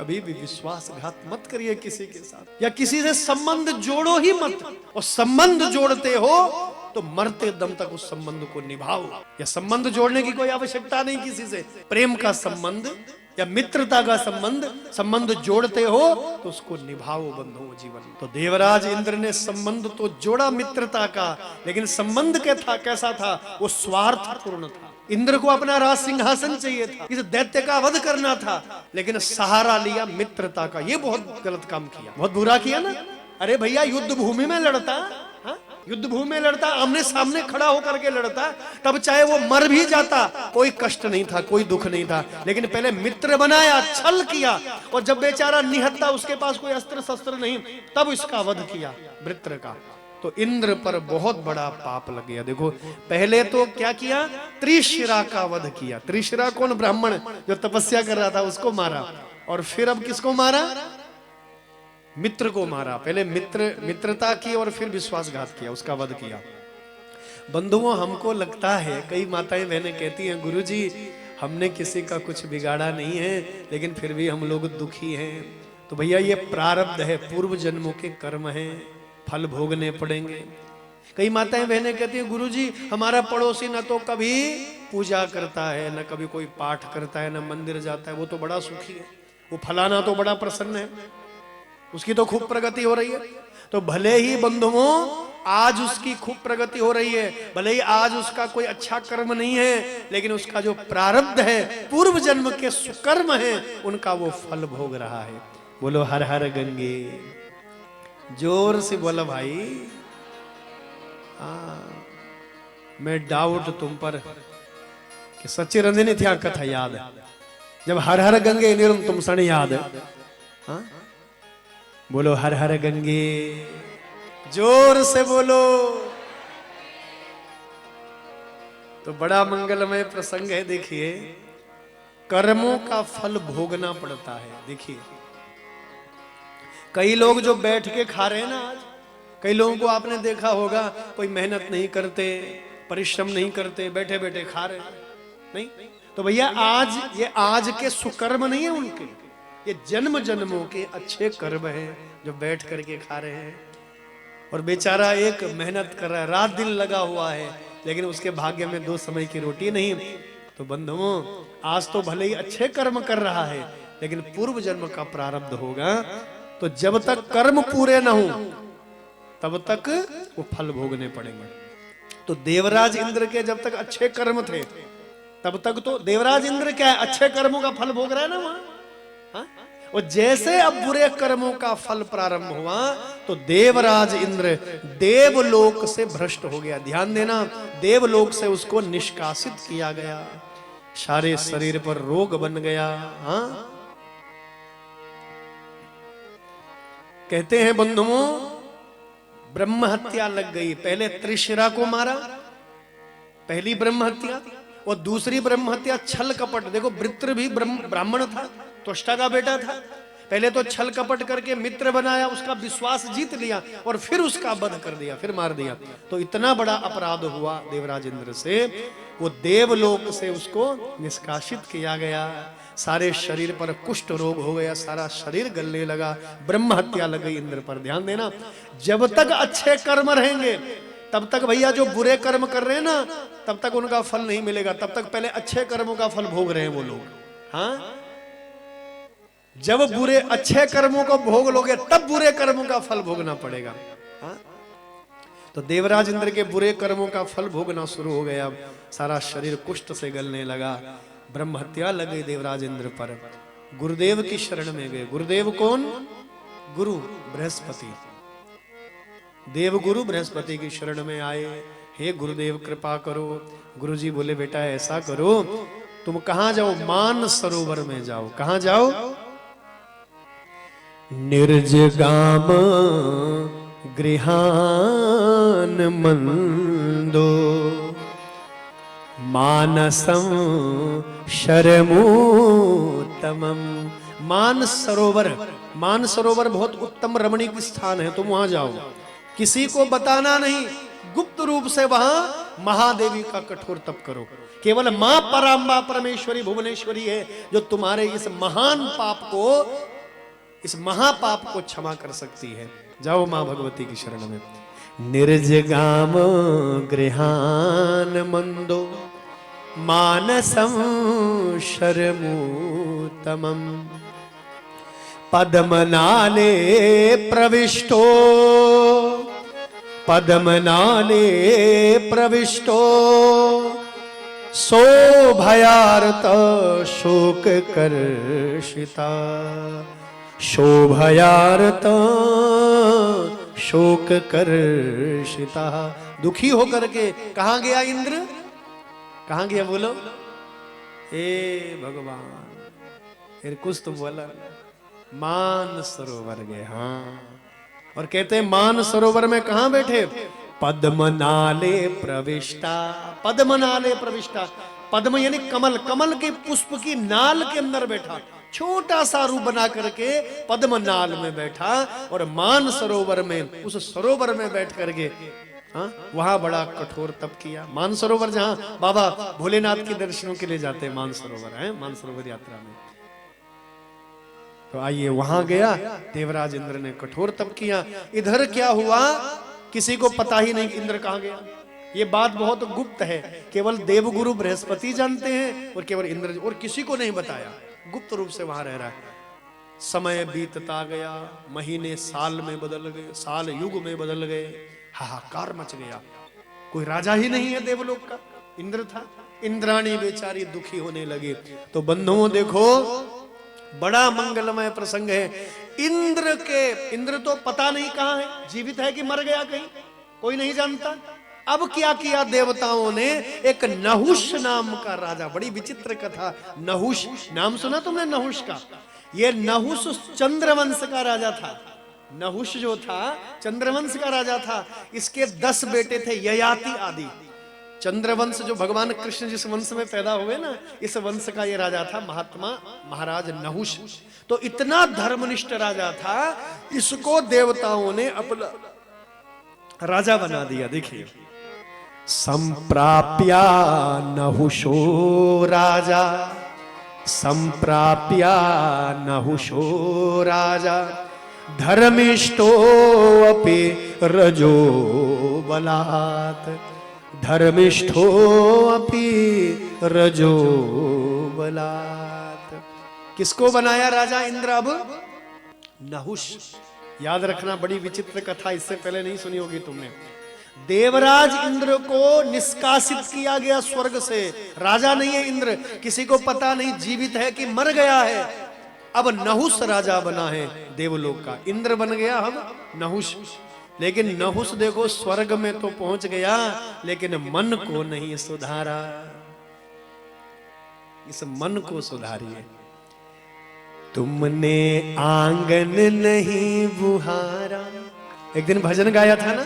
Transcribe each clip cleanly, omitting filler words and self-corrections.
कभी भी विश्वासघात मत करिए किसी के साथ, या किसी से संबंध जोड़ो ही मत। और संबंध जोड़ते हो तो मरते दम तक उस संबंध को निभाओ। या संबंध जोड़ने की कोई आवश्यकता नहीं किसी से, प्रेम का संबंध या मित्रता का संबंध जोड़ते हो तो उसको निभाओ बंधुओं जीवन। तो देवराज इंद्र ने संबंध तो जोड़ा मित्रता का, लेकिन संबंध कैसा था? वो स्वार्थपूर्ण था। इंद्र को अपना राज सिंहासन चाहिए था, इस दैत्य का वध करना था, लेकिन सहारा लिया मित्रता का। ये बहुत गलत काम किया, बहुत बुरा किया ना। अरे भैया युद्ध भूमि में लड़ता, युद्ध भूमि में लड़ता, आमने सामने खड़ा होकर के लड़ता, तब चाहे वो मर भी जाता कोई कष्ट नहीं था, कोई दुख नहीं था। लेकिन पहले मित्र बनाया, छल किया, और जब बेचारा निहत्था, उसके पास कोई अस्त्र शस्त्र नहीं, तब इसका वध किया मित्र का। तो इंद्र पर बहुत बड़ा पाप लग गया। देखो पहले तो क्या किया? त्रिशिरा का वध किया। त्रिशिरा कौन? ब्राह्मण जो तपस्या कर रहा था उसको मारा, और फिर अब किसको मारा? मित्र को मारा। पहले मित्रता की और फिर विश्वासघात किया, उसका वध किया। बंधुओं हमको लगता है, कई माताएं बहनें कहती हैं गुरुजी हमने किसी का कुछ बिगाड़ा नहीं है, लेकिन फिर भी हम लोग दुखी हैं। तो भैया ये प्रारब्ध है, पूर्व जन्मों के कर्म हैं, फल भोगने पड़ेंगे। कई माताएं बहनें कहती हैं गुरुजी हमारा पड़ोसी न तो कभी पूजा करता है, न कभी कोई पाठ करता है, न मंदिर जाता है, वो तो बड़ा सुखी है, वो फलाना तो बड़ा प्रसन्न है, उसकी तो खूब प्रगति हो रही है। तो भले ही बंधुओं आज उसकी खूब प्रगति हो रही है, भले ही आज उसका कोई अच्छा कर्म नहीं है, लेकिन उसका जो प्रारब्ध है, पूर्व जन्म के सुकर्म है, उनका वो फल भोग रहा है। बोलो हर हर गंगे, जोर से बोलो भाई। मैं डाउट तुम पर कि सच्ची रंजनी थी कथा याद है, जब हर हर गंगे निर्म तुम सण याद है। बोलो हर हर गंगे, जोर से बोलो। तो बड़ा मंगलमय प्रसंग है। देखिए कर्मों का फल भोगना पड़ता है। देखिए कई लोग जो बैठ के खा रहे हैं ना, आज कई लोगों को आपने देखा होगा, कोई मेहनत नहीं करते, परिश्रम नहीं करते, बैठे बैठे खा रहे नहीं। तो भैया आज के सुकर्म नहीं है उनके, ये जन्म जन्मों के अच्छे कर्म हैं जो बैठ करके खा रहे हैं। और बेचारा एक मेहनत कर रहा है, रात दिन लगा हुआ है, लेकिन उसके भाग्य में 2 समय की रोटी नहीं। तो बंधुओं आज तो भले ही अच्छे कर्म कर रहा है, लेकिन पूर्व जन्म का प्रारब्ध होगा। तो जब तक कर्म पूरे न हो तब तक वो फल भोगने पड़ेंगे। तो देवराज इंद्र के जब तक अच्छे कर्म थे तब तक तो देवराज इंद्र क्या है, अच्छे कर्मों का फल भोग रहा है ना वहां। और जैसे अब बुरे कर्मों का फल प्रारंभ हुआ तो देवराज इंद्र देवलोक से भ्रष्ट हो गया। ध्यान देना, देवलोक से उसको निष्कासित किया गया, सारे शरीर पर रोग बन गया। कहते हैं बंधुओं ब्रह्म हत्या लग गई। पहले त्रिशिरा को मारा, पहली ब्रह्म हत्या, और दूसरी ब्रह्म हत्या छल कपट। देखो वृत्र भी ब्राह्मण था, त्वष्टा का बेटा था। पहले तो छल कपट करके मित्र बनाया, उसका विश्वास जीत लिया, और फिर उसका वध कर दिया, फिर मार दिया। तो इतना बड़ा अपराध हुआ देवराज इंद्र से, वो देवलोक से उसको निष्कासित किया गया। सारे शरीर पर कुष्ठ रोग हो गया, सारा शरीर गलने लगा, ब्रह्म हत्या लग गई इंद्र पर। ध्यान देना, जब तक अच्छे कर्म रहेंगे तब तक भैया जो बुरे कर्म कर रहे हैं ना, तब तक उनका फल नहीं मिलेगा। तब तक पहले अच्छे कर्मों का फल भोग रहे हैं वो लोग। हाँ, जब बुरे अच्छे कर्मों को भोग लोगे तब बुरे कर्मों का फल भोगना पड़ेगा। हाँ? तो देवराज इंद्र के बुरे कर्मों का फल भोगना शुरू हो गया। सारा शरीर कुष्ठ से गलने लगा, ब्रह्म हत्या लग गई देवराज इंद्र पर। गुरुदेव की शरण में गए। गुरुदेव कौन? गुरु बृहस्पति। देवगुरु बृहस्पति की शरण में आए। हे गुरुदेव कृपा करो। गुरुजी बोले बेटा ऐसा करो, तुम कहां जाओ? मान सरोवर में जाओ। कहां जाओ? निर्जगाम गृहान मंदो मानसम शरमोत्तमम। मान सरोवर बहुत उत्तम रमणीक स्थान है, तुम वहां जाओ। किसी को बताना नहीं, गुप्त रूप से वहां महादेवी का कठोर तप करो। केवल मां पराम्बा परमेश्वरी भुवनेश्वरी है जो तुम्हारे इस महान पाप को इस महापाप को क्षमा कर सकती है। जाओ मां भगवती की शरण में। निर्जगाम गृहान मंदो मानसं शर्मूतमं पद्मनाले प्रविष्टो पद्मनाले प्रविष्टो शोभयार्त शोककर्षिता शोभयार्त शोककर्षिता। दुखी होकर के कहां गया इंद्र? कहां गया बोलो? हे भगवान, फिर कुछ तो बोला। मान सरोवर गए। हाँ, और कहते हैं मान सरोवर में कहां बैठे? पद्मनाले प्रविष्टा। पद्मनाले प्रविष्टा, पद्म यानी कमल, कमल के पुष्प की नाल के अंदर बैठा, छोटा सा रूप बना करके पद्म नाल में बैठा और मान सरोवर में, उस सरोवर में बैठ करके वहां बड़ा कठोर तप किया। मान सरोवर जहां बाबा भोलेनाथ के दर्शनों के लिए जाते हैं, मान सरोवर है, मान सरोवर यात्रा में। तो आइए वहां गया, देवराज इंद्र ने कठोर तप किया। इधर क्या हुआ किसी को पता ही नहीं इंद्र कहां गया। ये बात बहुत गुप्त है, केवल देवगुरु बृहस्पति जानते हैं और केवल इंद्र, और किसी को नहीं बताया। गुप्त रूप से वहां रह रहा है। समय बीतता गया, महीने साल में बदल गए, साल युग में बदल गए, हाहाकार मच गया। कोई राजा ही नहीं है देवलोक का, इंद्र था। इंद्राणी बेचारी दुखी होने लगी। तो बंधुओं देखो, बड़ा मंगलमय प्रसंग है। इंद्र तो पता नहीं कहां है, जीवित है कि मर गया कहीं, कोई नहीं जानता। अब क्या किया देवताओं ने? एक नहुष नाम का राजा, बड़ी विचित्र कथा। नहुष नाम सुना तुमने नहुष का? ये नहुष चंद्रवंश का राजा था। नहुष जो था चंद्रवंश का राजा था। इसके 10 बेटे थे, ययाति आदि। चंद्रवंश जो भगवान कृष्ण जिस वंश में पैदा हुए ना, इस वंश का ये राजा था महात्मा महाराज नहुष। तो इतना धर्मनिष्ठ राजा था, इसको देवताओं ने अपना राजा बना दिया। देखिए, संप्राप्या नहुषो राजा, संप्राप्या नहुषो राजा धर्मिष्ठो अपि रजो बलात्, धर्मिष्ठो अपि रजो बलात्। किसको बनाया राजा इंद्र अब? नहुष। याद रखना, बड़ी विचित्र कथा, इससे पहले नहीं सुनी होगी तुमने। देवराज इंद्र को निष्कासित किया गया स्वर्ग से। राजा नहीं है इंद्र, किसी को पता नहीं जीवित है कि मर गया है। अब नहुष राजा बना है देवलोक का। इंद्र बन गया अब नहुष। लेकिन नहुष देखो स्वर्ग में तो पहुंच गया, लेकिन मन को नहीं सुधारा। इस मन को सुधारिए। तुमने आंगन नहीं बुहारा, एक दिन भजन गाया था ना,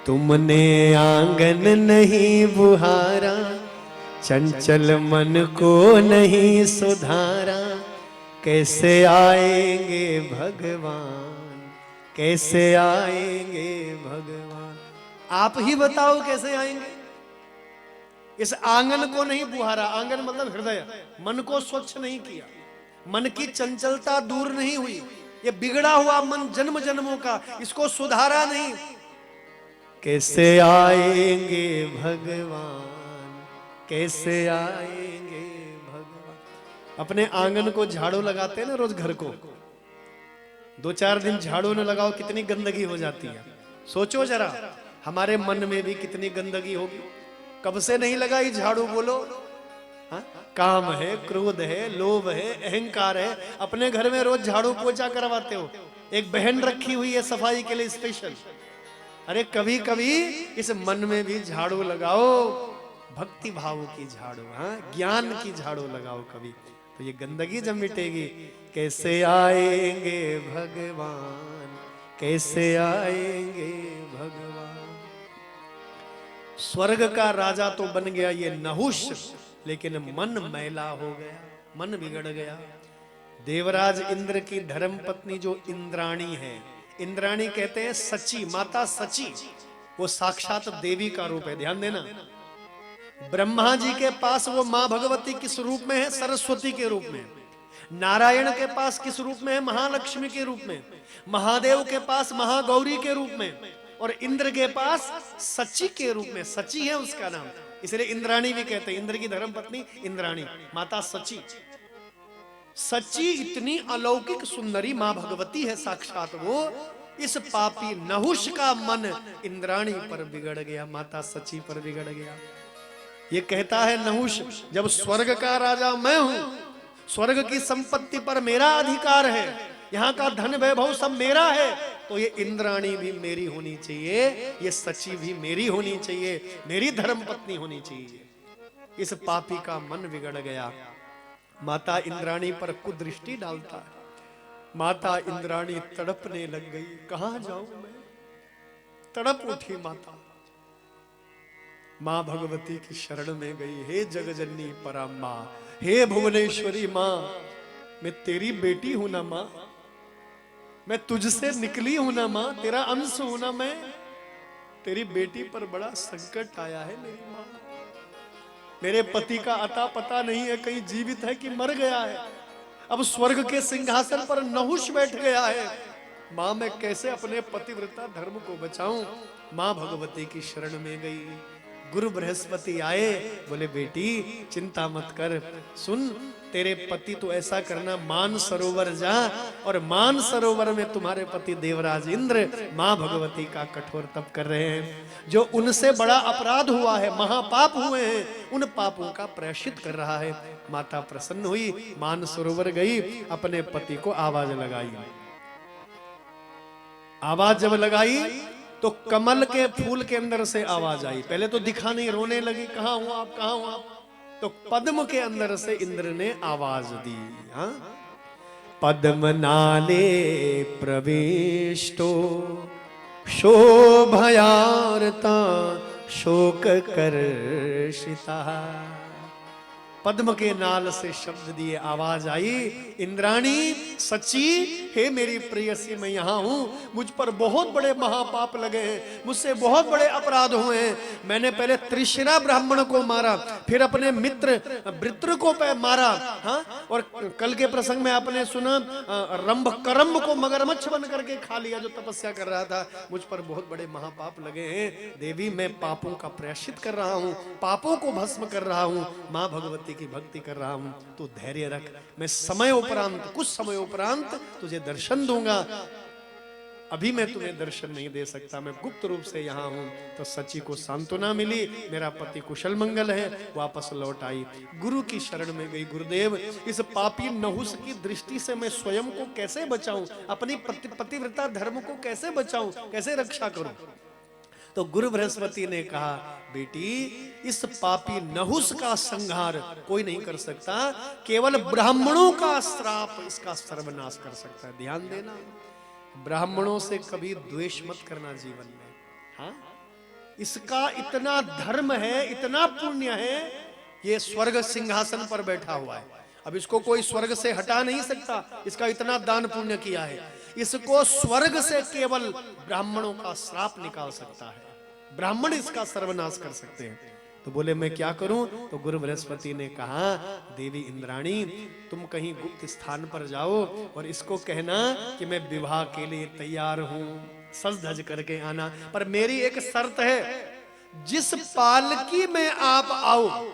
तुमने आंगन नहीं बुहारा, चंचल मन को नहीं सुधारा, कैसे आएंगे भगवान, कैसे आएंगे भगवान। आप ही बताओ कैसे आएंगे। इस आंगन को नहीं बुहारा, आंगन मतलब हृदय, मन को स्वच्छ नहीं किया, मन की चंचलता दूर नहीं हुई। ये बिगड़ा हुआ मन जन्म जन्मों का, इसको सुधारा नहीं। कैसे आएंगे भगवान, कैसे आएंगे भगवान। अपने आंगन को झाड़ू लगाते हैं ना रोज घर को, 2-4 दिन झाड़ू न लगाओ कितनी गंदगी हो जाती है। सोचो जरा, हमारे मन में भी कितनी गंदगी होगी। कब से नहीं लगाई झाड़ू बोलो? हा? काम है, क्रोध है, लोभ है, अहंकार है। अपने घर में रोज झाड़ू पोछा करवाते हो, एक बहन रखी हुई है सफाई के लिए स्पेशल। अरे कभी कभी इस मन में भी झाड़ू लगाओ, भक्ति भाव की झाड़ू, हाँ ज्ञान की झाड़ू लगाओ कभी, तो ये गंदगी जब मिटेगी। कैसे आएंगे भगवान, कैसे आएंगे भगवान। स्वर्ग का राजा तो बन गया ये नहुष, लेकिन मन मैला हो गया, मन बिगड़ गया। देवराज इंद्र की धर्म पत्नी जो इंद्राणी है, इंद्राणी कहते हैं सची, माता सची, वो साक्षात देवी का रूप है। ध्यान देना, ब्रह्मा जी के पास वो मां भगवती किस रूप में है? सरस्वती के रूप में। नारायण के पास किस रूप में है? महालक्ष्मी के रूप में। महादेव के पास महागौरी के रूप में, और इंद्र के पास सची के रूप में। सची है उसका नाम, इसलिए इंद्राणी भी कहते हैं। इंद्र की धर्मपत्नी इंद्राणी, माता सची। सची इतनी अलौकिक सुंदरी मां भगवती है साक्षात वो। इस पापी नहुष का मन इंद्राणी पर बिगड़ गया, माता सची पर बिगड़ गया। ये कहता है नहुष, जब स्वर्ग का राजा मैं हूं, स्वर्ग की संपत्ति पर मेरा अधिकार है, यहाँ का धन वैभव सब मेरा है, तो ये इंद्राणी भी मेरी होनी चाहिए, ये सची भी मेरी होनी चाहिए, मेरी धर्मपत्नी होनी चाहिए। इस पापी का मन बिगड़ गया, माता इंद्राणी पर कुदृष्टि डालता है। माता इंद्राणी तड़पने लग गई, कहां जाऊं मैं? तड़प उठी माता, मां भगवती की शरण में गई। हे जगजननी परा मां, हे भुवनेश्वरी मां, मैं तेरी बेटी हूं ना मां, मैं तुझसे निकली हूं ना मां, तेरा अंश हूं ना मैं। तेरी बेटी पर बड़ा संकट आया है मेरी मां, मेरे पति का अता पता नहीं है, कहीं जीवित है कि मर गया है। अब स्वर्ग के सिंहासन पर नहुष बैठ गया है, मां मैं कैसे अपने पतिव्रता धर्म को बचाऊं? मां भगवती की शरण में गई। गुरु बृहस्पति आए, बोले बेटी चिंता मत कर, सुन तेरे पति तो ऐसा करना, मान सरोवर जा, और मान सरोवर में तुम्हारे पति देवराज इंद्र मां भगवती का कठोर तप कर रहे हैं। जो उनसे बड़ा अपराध हुआ है, महापाप हुए हैं, उन पापों का प्रायश्चित कर रहा है। माता प्रसन्न हुई, मान सरोवर गई, अपने पति को आवाज लगाई। आवाज जब लगाई तो कमल के फूल के अंदर से आवाज आई। पहले तो दिखा नहीं, रोने लगी, कहां हो आप, कहां हो आप? तो पद्म के अंदर से इंद्र ने आवाज दी। हाँ, पद्म नाले प्रविष्टो शोभयार्ता शोक कर्षिता। पद्म के नाल से शब्द दिए, आवाज आई, इंद्राणी सची, हे मेरी प्रेयसी मैं यहाँ हूँ, मुझ पर बहुत बड़े महापाप लगे हैं, मुझसे बहुत बड़े अपराध हुए हैं। मैंने पहले त्रिशिरा ब्राह्मण को मारा, फिर अपने मित्र वृत्र को मारा, हाँ, और कल के प्रसंग में आपने सुना रंभ करम्ब को मगरमच्छ बन करके खा लिया जो तपस्या कर रहा था। मुझ पर बहुत बड़े महापाप लगे हैं देवी, मैं पापों का प्रायश्चित कर रहा हूँ, पापों को भस्म कर रहा हूँ, माँ भगवती की भक्ति कर रहा हूं, तू धैर्य रख, मैं समय उपरांत, कुछ समय उपरांत तुझे दर्शन दूंगा। अभी मैं तुम्हें दर्शन नहीं दे सकता, मैं गुप्त रूप से यहाँ हूं। तो सची को सांत्वना मिली, मेरा पति कुशल मंगल है, वापस लौट आई। गुरु की शरण में गई, गुरुदेव इस पापी नहुष की दृष्टि से मैं स्वयं को कैसे बचाऊं, अपनी पतिव्रता धर्म को कैसे बचाऊं, कैसे रक्षा करूं? तो गुरु बृहस्पति ने कहा, बेटी इस पापी नहुष का संहार कोई नहीं कर सकता, केवल ब्राह्मणों का श्राप इसका सर्वनाश कर सकता है। ध्यान देना, ब्राह्मणों से कभी द्वेष मत करना जीवन में। हाँ, इसका इतना धर्म है, इतना पुण्य है, ये स्वर्ग सिंहासन पर बैठा हुआ है, अब इसको कोई स्वर्ग से हटा नहीं सकता, इसका इतना दान पुण्य किया है। इसको स्वर्ग से केवल ब्राह्मणों का श्राप निकाल सकता है, ब्राह्मण इसका सर्वनाश कर सकते हैं। तो बोले मैं क्या करूं? तो गुरु बृहस्पति ने कहा, देवी इंद्राणी तुम कहीं गुप्त स्थान पर जाओ और इसको कहना कि मैं विवाह के लिए तैयार हूं, सज धज करके आना, पर मेरी एक शर्त है, जिस पालकी में आप आओ,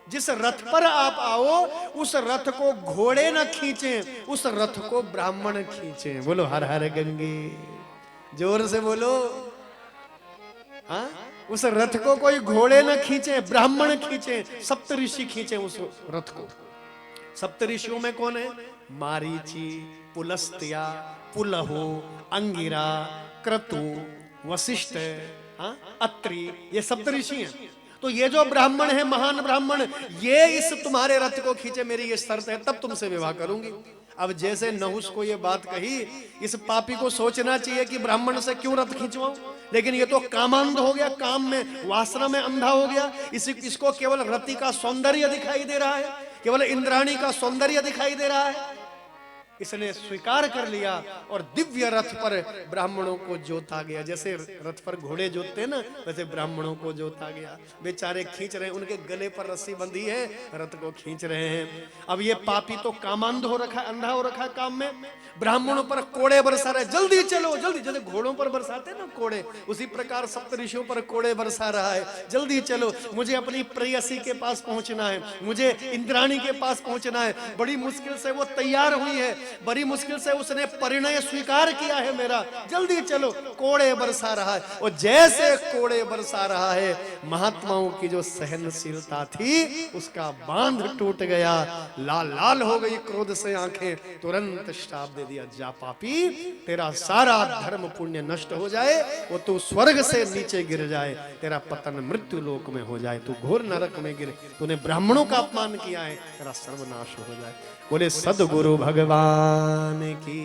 जिस रथ पर आप आओ, उस रथ को घोड़े न खींचें, उस रथ को ब्राह्मण खींचें। बोलो हर हर गंगे, जोर से बोलो। हाँ, उस रथ को कोई घोड़े न खींचे, ब्राह्मण खींचे, सप्त ऋषि खींचे उस रथ को। सप्त ऋषियों में कौन है? मारीची, पुलस्त्या, पुलहो, अंगिरा, क्रतु, वशिष्ठ, हाँ, अत्रि, ये सप्त ऋषि हैं। तो ये जो ब्राह्मण है, महान ब्राह्मण, ये इस तुम्हारे रथ को खींचे, मेरी ये शर्त है, तब तुमसे विवाह करूंगी। अब जैसे नहुष को ये बात कही, इस पापी को सोचना चाहिए कि ब्राह्मण से क्यों रथ खींचवाऊं, लेकिन ये तो कामांध हो गया, काम में, वासना में अंधा हो गया। इसको केवल रति का सौंदर्य दिखाई दे रहा है, केवल इंद्राणी का सौंदर्य दिखाई दे रहा है। इसने स्वीकार कर लिया और दिव्य रथ पर ब्राह्मणों को जोता गया। जैसे रथ पर घोड़े जोतते हैं ना, वैसे ब्राह्मणों को जोता गया। बेचारे खींच रहे हैं, उनके गले पर रस्सी बंधी है, रथ को खींच रहे हैं। अब ये पापी तो कामांध हो रखा, अंधा हो रखा काम में, ब्राह्मणों पर कोड़े बरसा रहे, जल्दी चलो जल्दी। जैसे घोड़ों पर बरसाते ना कोड़े, उसी प्रकार सप्तऋषियों पर कोड़े बरसा रहा है, जल्दी चलो, मुझे अपनी प्रेयसी के पास पहुंचना है, मुझे इंद्राणी के पास पहुंचना है। बड़ी मुश्किल से वो तैयार हुई है, बड़ी मुश्किल से उसने परिणय स्वीकार किया है मेरा, जल्दी चलो। कोड़े बरसा रहा है, और जैसे कोड़े बरसा रहा है, महात्माओं की जो सहनशीलता थी उसका बांध टूट गया, लाल लाल हो गई क्रोध से आंखें। तुरंत श्राप दे दिया, जा पापी, तेरा सारा धर्म पुण्य नष्ट हो जाए, वो तू स्वर्ग से नीचे गिर जाए, तेरा पतन मृत्यु लोक में हो जाए, तू घोर नरक में गिरे, तूने ब्राह्मणों का अपमान किया है, तेरा सर्वनाश हो जाए। बोले सदगुरु भगवान की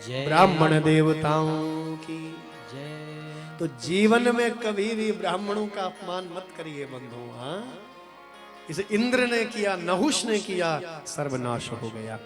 जय, ब्राह्मण देवताओं की जय। तो जीवन में कभी भी ब्राह्मणों का अपमान मत करिए बंधुओं। हाँ, इसे इंद्र ने किया, नहुष ने किया, सर्वनाश हो गया।